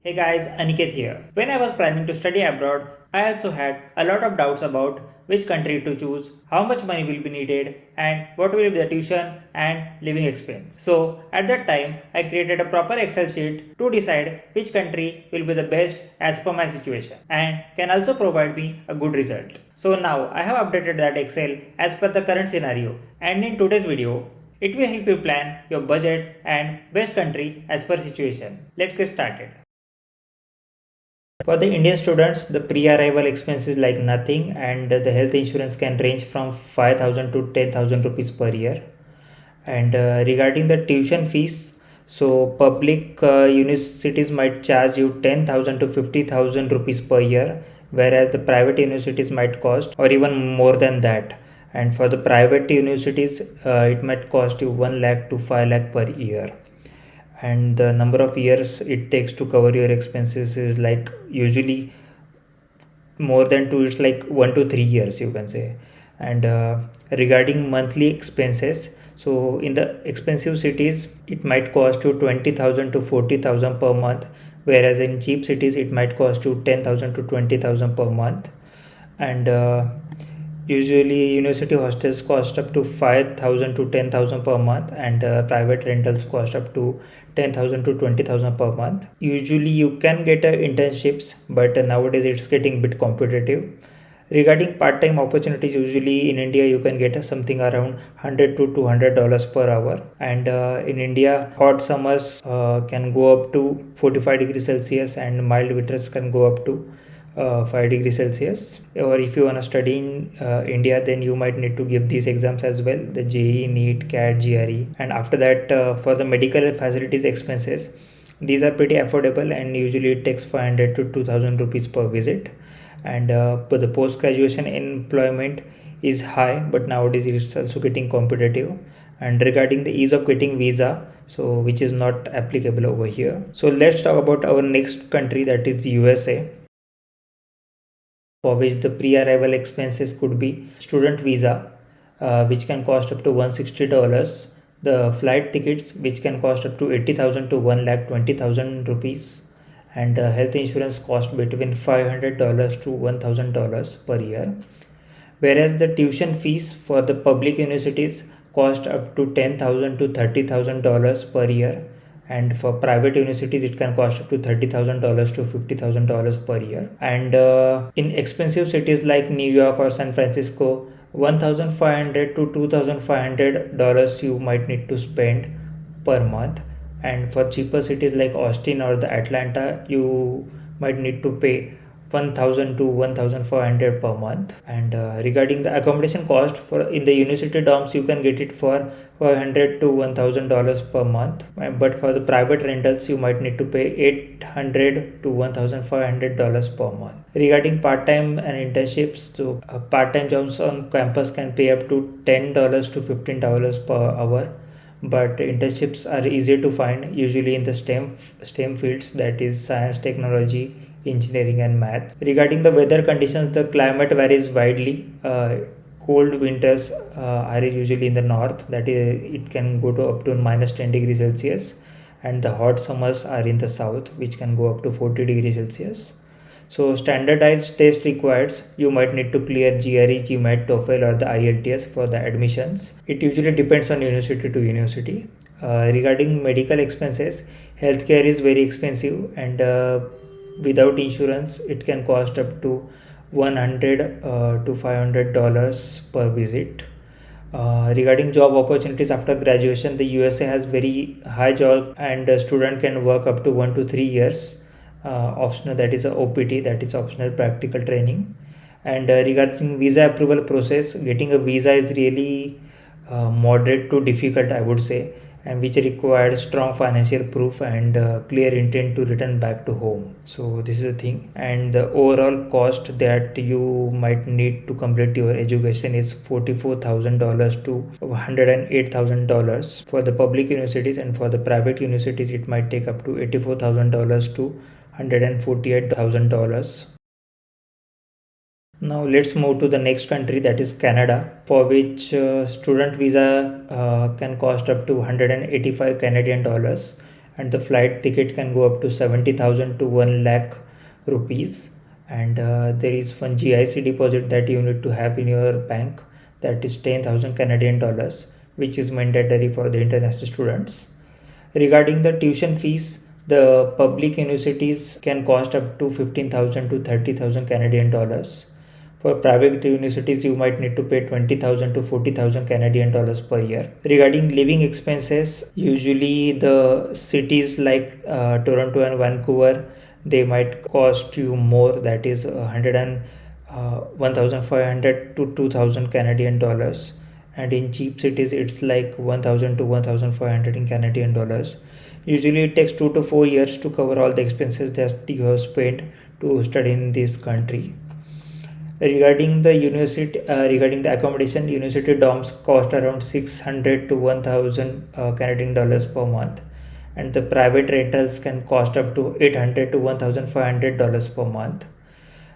Hey guys, Aniket here. When I was planning to study abroad, I also had a lot of doubts about which country to choose, how much money will be needed, and what will be the tuition and living expense. So, at that time, I created a proper Excel sheet to decide which country will be the best as per my situation and can also provide me a good result. So, now I have updated that Excel as per the current scenario, and in today's video, it will help you plan your budget and best country as per situation. Let's get started. For the Indian students, the pre-arrival expense is like nothing, and the health insurance can range from 5,000 to 10,000 rupees per year. And regarding the tuition fees, so public universities might charge you 10,000 to 50,000 rupees per year, whereas the private universities might cost or even more than that. And for the private universities, it might cost you 1 lakh to 5 lakh per year, and the number of years it takes to cover your expenses is like usually more than two. It's like 1 to 3 years, you can say. And regarding monthly expenses, so in the expensive cities it might cost you 20,000 to 40,000 per month, whereas in cheap cities it might cost you 10,000 to 20,000 per month. And usually university hostels cost up to 5,000 to 10,000 per month, and private rentals cost up to 10,000 to 20,000 per month. Usually you can get internships, but nowadays it's getting a bit competitive. Regarding part-time opportunities, usually in India you can get something around 100 to $200 per hour, and in India hot summers can go up to 45 degrees Celsius, and mild winters can go up to 5 degrees Celsius. Or if you want to study in India, then you might need to give these exams as well, the JEE, NEET, CAT, GRE. And after that, for the medical facilities expenses, these are pretty affordable, and usually it takes 500 to 2,000 rupees per visit. And but the post graduation employment is high, but nowadays it's also getting competitive. And regarding the ease of getting visa, so which is not applicable over here. So let's talk about our next country, that is USA, for which the pre-arrival expenses could be student visa, which can cost up to $160, the flight tickets, which can cost up to 80,000 to 1,20,000 rupees, and health insurance cost between $500 to $1,000 per year. Whereas the tuition fees for the public universities cost up to $10,000 to $30,000 per year, and for private universities it can cost up to $30,000 to $50,000 per year. And in expensive cities like New York or San Francisco, 1,500 to $2,500 you might need to spend per month. And for cheaper cities like Austin or the Atlanta, you might need to pay 1,000 to 1,400 per month. And regarding the accommodation cost, for in the university dorms you can get it for $500 to $1,000 per month, but for the private rentals you might need to pay $800 to $1,500 per month. Regarding part-time and internships, so part-time jobs on campus can pay up to $10 to $15 per hour, but internships are easier to find, usually in the STEM fields, that is science, technology, engineering and maths. Regarding the weather conditions, the climate varies widely. Cold winters are usually in the north, that is it can go to up to minus 10 degrees Celsius, and the hot summers are in the south, which can go up to 40 degrees Celsius. So standardized test requires, you might need to clear GRE, GMAT, TOEFL or the IELTS for the admissions. It usually depends on university to university. Regarding medical expenses, healthcare is very expensive, and without insurance it can cost up to 100 to $500 per visit. Regarding job opportunities after graduation, the USA has very high job, and a student can work up to 1 to 3 years. Optional, that is a OPT, that is optional practical training. And regarding visa approval process, getting a visa is really moderate to difficult, I would say, and which requires strong financial proof and clear intent to return back to home. So this is the thing, and the overall cost that you might need to complete your education is $44,000 to $108,000 for the public universities, and for the private universities it might take up to $84,000 to $148,000. Now let's move to the next country, that is Canada, for which student visa can cost up to 185 Canadian dollars, and the flight ticket can go up to 70,000 to 1 lakh rupees. And there is one GIC deposit that you need to have in your bank, that is 10,000 Canadian dollars, which is mandatory for the international students. Regarding the tuition fees, the public universities can cost up to 15,000 to 30,000 Canadian dollars. For private universities, you might need to pay 20,000 to 40,000 Canadian dollars per year. Regarding living expenses, usually the cities like Toronto and Vancouver, they might cost you more, that is 1,500 to 2,000 Canadian dollars. And in cheap cities, it's like 1,000 to 1,500 in Canadian dollars. Usually, it takes 2 to 4 years to cover all the expenses that you have spent to study in this country. Regarding the accommodation, university dorms cost around 600 to 1,000 Canadian dollars per month, and the private rentals can cost up to 800 to 1,500 dollars per month.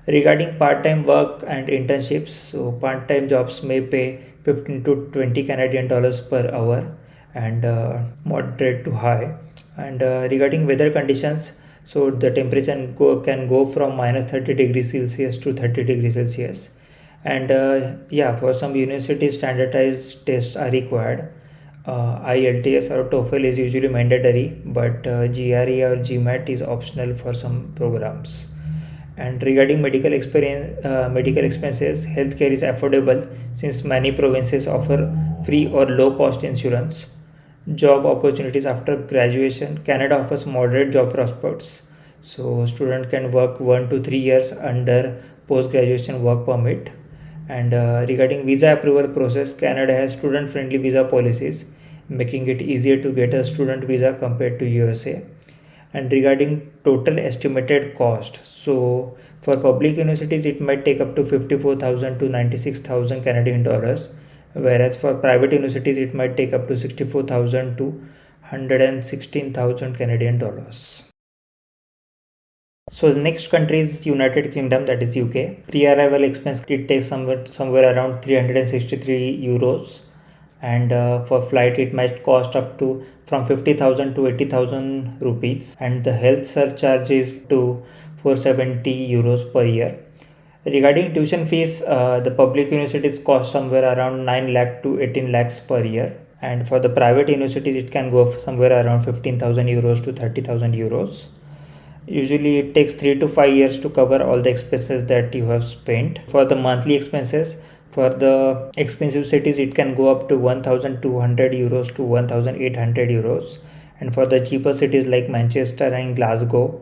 Regarding part-time work and internships, so part-time jobs may pay 15 to 20 Canadian dollars per hour, and moderate to high. And regarding weather conditions, so the temperature can go from minus 30 degrees Celsius to 30 degrees Celsius. And for some universities, standardized tests are required. IELTS or TOEFL is usually mandatory, but GRE or GMAT is optional for some programs. And regarding medical expenses, healthcare is affordable since many provinces offer free or low cost insurance. Job opportunities after graduation, Canada offers moderate job prospects, so student can work 1 to 3 years under post graduation work permit. And regarding visa approval process, Canada has student friendly visa policies, making it easier to get a student visa compared to USA. And regarding total estimated cost, so for public universities it might take up to 54,000 to 96,000 Canadian dollars, whereas for private universities it might take up to 64,000 to 116,000 Canadian dollars. So the next country is United Kingdom, that is UK. Pre-arrival expense, it takes somewhere around 363 euros, and for flight it might cost up to from 50,000 to 80,000 rupees, and the health surcharge is to 470 euros per year. Regarding tuition fees, the public universities cost somewhere around 9 lakh to 18 lakhs per year, and for the private universities it can go somewhere around 15,000 euros to 30,000 euros. Usually it takes 3 to 5 years to cover all the expenses that you have spent. For the monthly expenses, for the expensive cities it can go up to 1,200 euros to 1,800 euros, and for the cheaper cities like Manchester and Glasgow,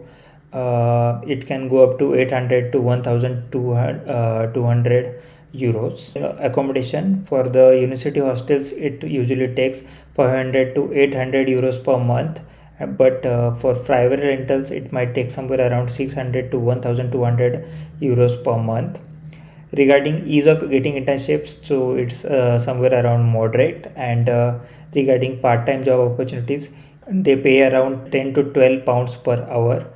it can go up to 800 to 1,200 euros. Accommodation for the university hostels, it usually takes 500 to 800 euros per month, but for private rentals it might take somewhere around 600 to 1,200 euros per month. Regarding ease of getting internships, so it's somewhere around moderate. And regarding part-time job opportunities, they pay around 10 to 12 pounds per hour.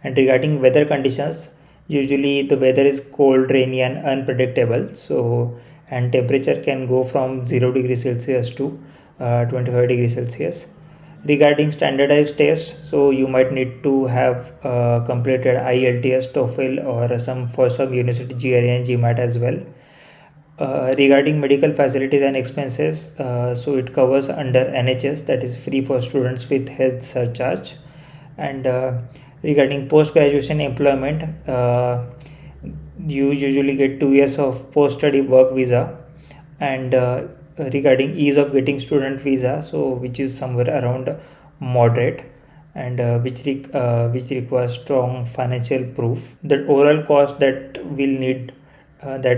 And regarding weather conditions, usually the weather is cold, rainy and unpredictable, so and temperature can go from 0 degrees Celsius to 25 degrees Celsius. Regarding standardized tests, so you might need to have completed IELTS, TOEFL, or some university GRE and GMAT as well. Regarding medical facilities and expenses, so it covers under NHS, that is free for students with health surcharge. And regarding post-graduation employment, you usually get 2 years of post-study work visa. And regarding ease of getting student visa, so which is somewhere around moderate, and which requires strong financial proof. The overall cost that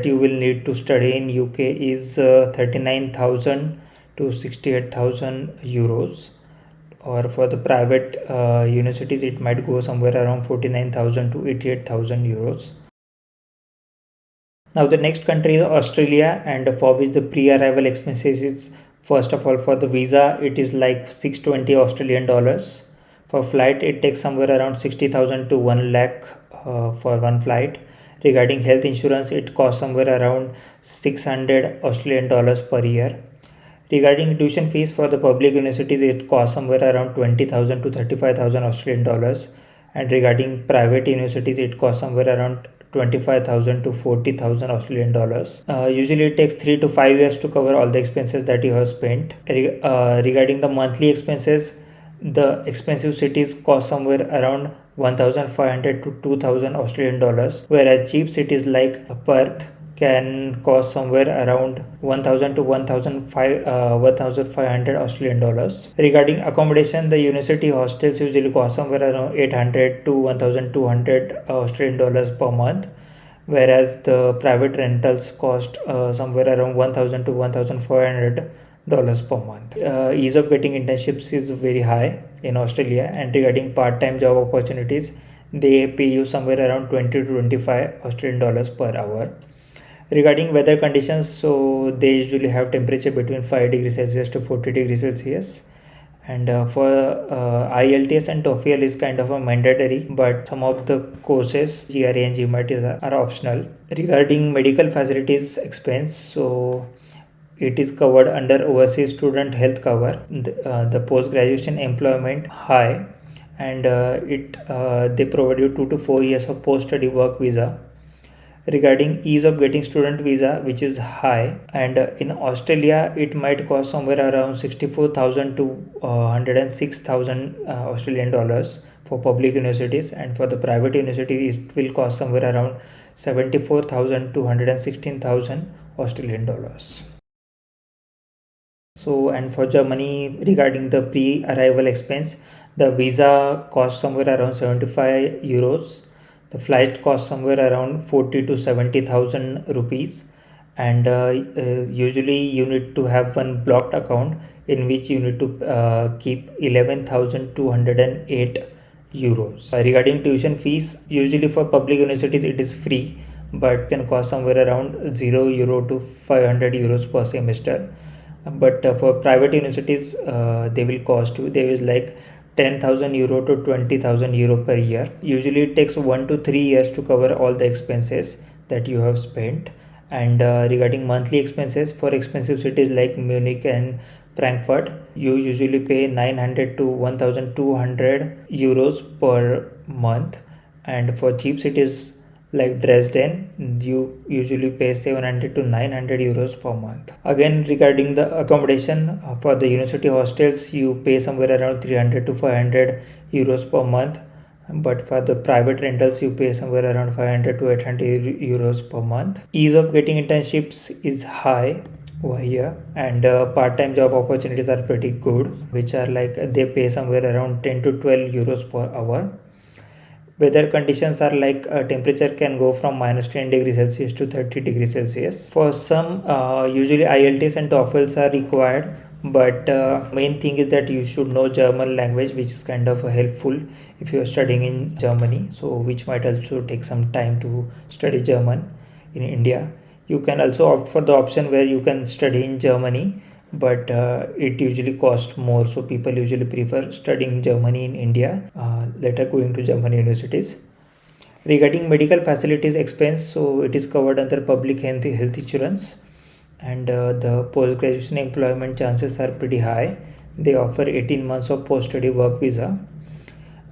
you will need to study in UK is 39,000 to 68,000 euros, or for the private universities it might go somewhere around 49,000 to 88,000 euros. Now the next country is Australia, and for which the pre-arrival expenses is, first of all, for the visa it is like 620 Australian dollars. For flight it takes somewhere around 60,000 to 1 lakh for one flight. Regarding health insurance, it costs somewhere around 600 Australian dollars per year. Regarding tuition fees for the public universities, it costs somewhere around 20,000 to 35,000 Australian dollars, and regarding private universities, it costs somewhere around 25,000 to 40,000 Australian dollars. Usually, it takes 3 to 5 years to cover all the expenses that you have spent. Regarding the monthly expenses, the expensive cities cost somewhere around 1,500 to 2,000 Australian dollars, whereas cheap cities like Perth can cost somewhere around 1,000 to 1,500 Australian dollars. Regarding accommodation, the university hostels usually cost somewhere around 800 to 1,200 Australian dollars per month, whereas the private rentals cost somewhere around 1,000 to 1,400 dollars per month. Ease of getting internships is very high in Australia, and regarding part-time job opportunities, they pay you somewhere around 20 to 25 Australian dollars per hour. Regarding weather conditions, so they usually have temperature between 5 degrees Celsius to 40 degrees Celsius, and for IELTS and TOEFL is kind of a mandatory, but some of the courses GRE and GMAT are optional. Regarding medical facilities expense, so it is covered under overseas student health cover, the post graduation employment high, and they provide you 2 to 4 years of post study work visa. Regarding ease of getting student visa, which is high, and in Australia it might cost somewhere around 64,000 to 106,000 Australian dollars for public universities, and for the private universities it will cost somewhere around 74,000 to 116,000 Australian dollars. So, and for Germany, regarding the pre-arrival expense, the visa costs somewhere around 75 euros. The flight costs somewhere around 40 to 70,000 rupees, and usually you need to have one blocked account in which you need to keep 11,208 euros. Regarding tuition fees, usually for public universities it is free, but can cost somewhere around 0 euro to 500 euros per semester. But for private universities, they will cost you. There is like 10,000 euro to 20,000 euro per year. Usually it takes 1 to 3 years to cover all the expenses that you have spent. And regarding monthly expenses, for expensive cities like Munich and Frankfurt, you usually pay 900 to 1,200 euros per month. And for cheap cities like Dresden, you usually pay 700 to 900 euros per month. Again, regarding the accommodation, for the university hostels, you pay somewhere around 300 to 500 euros per month. But for the private rentals, you pay somewhere around 500 to 800 euros per month. Ease of getting internships is high over here, and part-time job opportunities are pretty good, which are like they pay somewhere around 10 to 12 euros per hour. Weather conditions are like temperature can go from minus 10 degrees Celsius to 30 degrees Celsius. For some, usually IELTS and TOEFLs are required, but main thing is that you should know German language, which is kind of helpful if you are studying in Germany, so which might also take some time to study German in India. You can also opt for the option where you can study in Germany, but it usually costs more, so people usually prefer studying Germany in India, later going to German universities. Regarding medical facilities expense, so it is covered under public health insurance, and the post graduation employment chances are pretty high. They offer 18 months of post study work visa.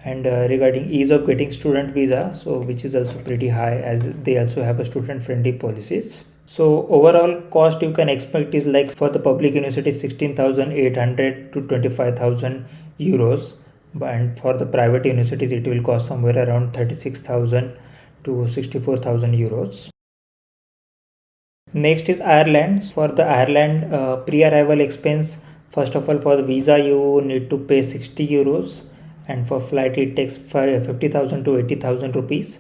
And regarding ease of getting student visa, so which is also pretty high, as they also have a student friendly policies. So overall cost you can expect is like for the public university 16,800 to 25,000 euros, and for the private universities it will cost somewhere around 36,000 to 64,000 euros. Next is Ireland. For the Ireland pre-arrival expense, first of all for the visa you need to pay 60 euros, and for flight it takes 50,000 to 80,000 rupees.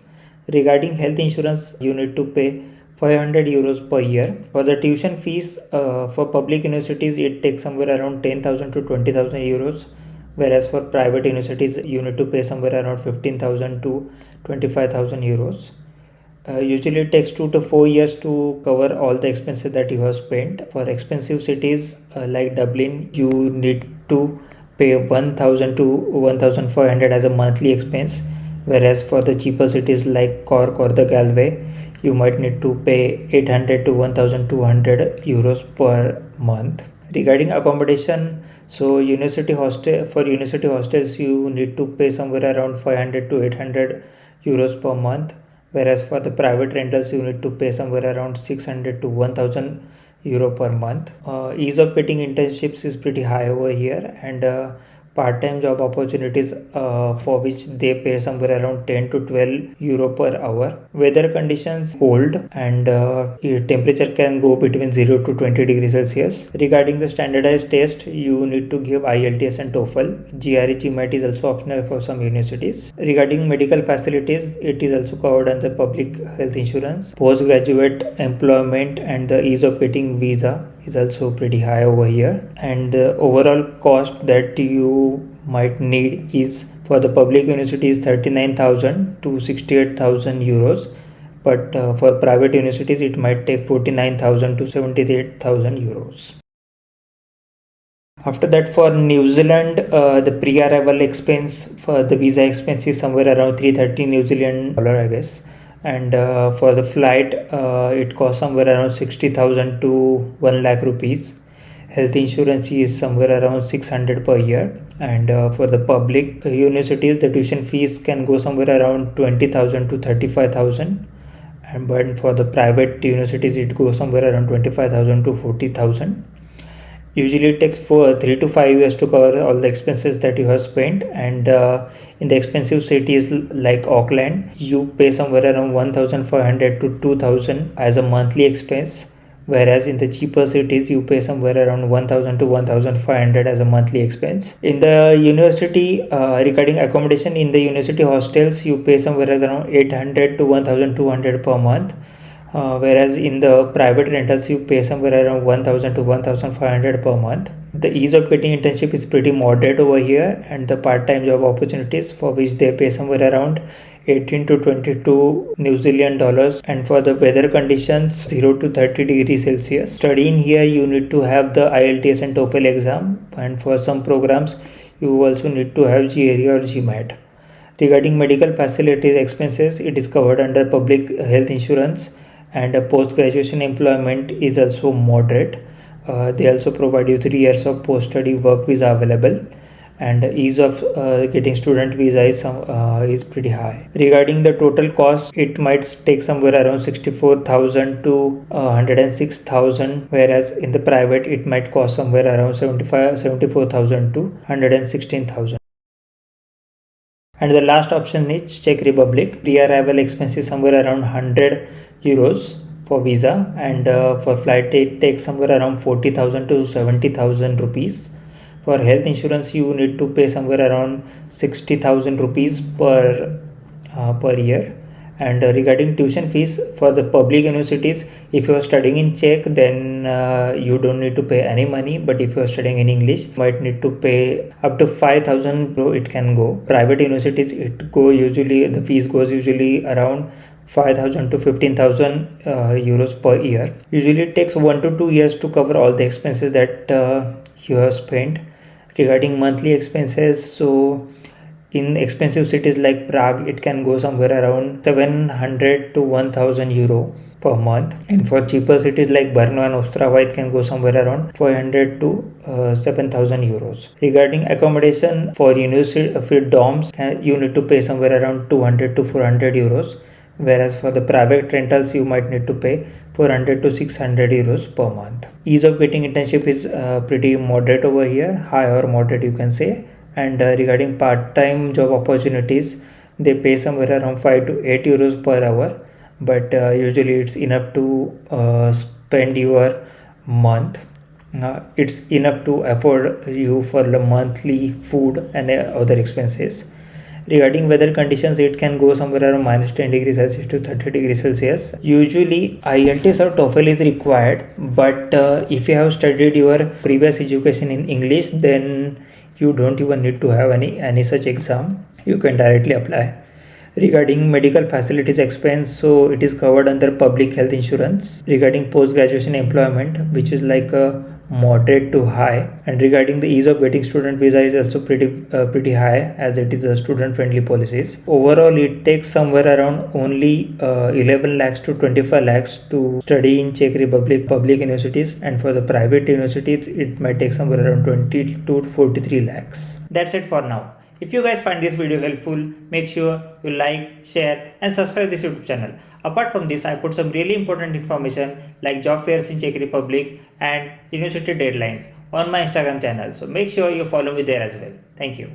Regarding health insurance, you need to pay 500 euros per year. For the tuition fees, for public universities it takes somewhere around 10,000 to 20,000 euros, whereas for private universities you need to pay somewhere around 15,000 to 25,000 euros. Usually it takes 2 to 4 years to cover all the expenses that you have spent. For expensive cities like Dublin, you need to pay 1,000 to 1,500 as a monthly expense, whereas for the cheaper cities like Cork or the Galway, you might need to pay 800 to 1,200 euros per month. Regarding accommodation, so university hostels you need to pay somewhere around 500 to 800 euros per month, whereas for the private rentals you need to pay somewhere around 600 to 1000 euro per month. Ease of getting internships is pretty high over here, and part-time job opportunities for which they pay somewhere around 10 to 12 euro per hour. Weather conditions cold, and temperature can go between 0 to 20 degrees Celsius. Regarding the standardized test, you need to give IELTS and TOEFL. GRE GMAT is also optional for some universities. Regarding medical facilities, it is also covered under public health insurance. Postgraduate employment and the ease of getting visa is also pretty high over here, and the overall cost that you might need is for the public university is 39,000 to 68,000 euros, but for private universities it might take 49,000 to 78,000 euros. After that, for New Zealand, the pre-arrival expense for the visa expense is somewhere around 330 New Zealand dollar, I guess. And for the flight, it costs somewhere around 60,000 to 1 lakh rupees. Health insurance is somewhere around 600 per year. And for the public universities, the tuition fees can go somewhere around 20,000 to 35,000. And but for the private universities, it goes somewhere around 25,000 to 40,000. Usually it takes 3 to 5 years to cover all the expenses that you have spent, and in the expensive cities like Auckland, you pay somewhere around 1,500 to 2,000 as a monthly expense, whereas in the cheaper cities you pay somewhere around 1,000 to 1,500 as a monthly expense. In the university, regarding accommodation in the university hostels, you pay somewhere around 800 to 1,200 per month. Whereas in the private rentals you pay somewhere around 1000 to 1500 per month. The ease of getting internship is pretty moderate over here, and the part-time job opportunities for which they pay somewhere around 18 to 22 New Zealand dollars, and for the weather conditions 0 to 30 degrees Celsius. Studying here you need to have the IELTS and TOEFL exam, and for some programs you also need to have GRE or GMAT. Regarding medical facilities expenses, it is covered under public health insurance, and post-graduation employment is also moderate. They also provide you 3 years of post-study work visa available, and ease of getting student visa is pretty high. Regarding the total cost, it might take somewhere around 64,000 to 106,000, whereas in the private it might cost somewhere around 74,000 to 116,000. And the last option is Czech Republic. Pre-arrival expenses somewhere around 100 euros for visa, and for flight it takes somewhere around 40,000 to 70,000 rupees. For health insurance you need to pay somewhere around 60,000 rupees per year. And regarding tuition fees for the public universities, if you are studying in Czech, then you don't need to pay any money, but if you are studying in English, you might need to pay up to 5,000 it can go. Private universities, the fees goes usually around 5,000 to 15,000 euros per year. Usually it takes 1 to 2 years to cover all the expenses that you have spent. Regarding monthly expenses, so in expensive cities like Prague, it can go somewhere around 700 to 1,000 euro per month, and for cheaper cities like Brno and Ostrava, it can go somewhere around 500 to 7,000 euros. Regarding accommodation for university dorms, you need to pay somewhere around 200 to 400 euros, whereas for the private rentals you might need to pay 400 to 600 euros per month. Ease of getting internship is pretty moderate over here, high or moderate you can say. And regarding part-time job opportunities, they pay somewhere around 5 to 8 euros per hour, but usually it's enough to spend your month. It's enough to afford you for the monthly food and other expenses. Regarding weather conditions, it can go somewhere around minus 10 degrees Celsius to 30 degrees Celsius. Usually IELTS or TOEFL is required, but if you have studied your previous education in English, then you don't even need to have any such exam. You can directly apply. Regarding medical facilities expense, so it is covered under public health insurance. Regarding post-graduation employment, which is like moderate to high, and regarding the ease of getting student visa is also pretty high, as it is a student friendly policies. Overall, it takes somewhere around only 11 lakhs to 25 lakhs to study in Czech Republic public universities, and for the private universities it might take somewhere around 20 to 43 lakhs. That's it for now. If you guys find this video helpful, make sure you like, share and subscribe this YouTube channel. Apart from this, I put some really important information like job fairs in Czech Republic and university deadlines on my Instagram channel. So make sure you follow me there as well. Thank you.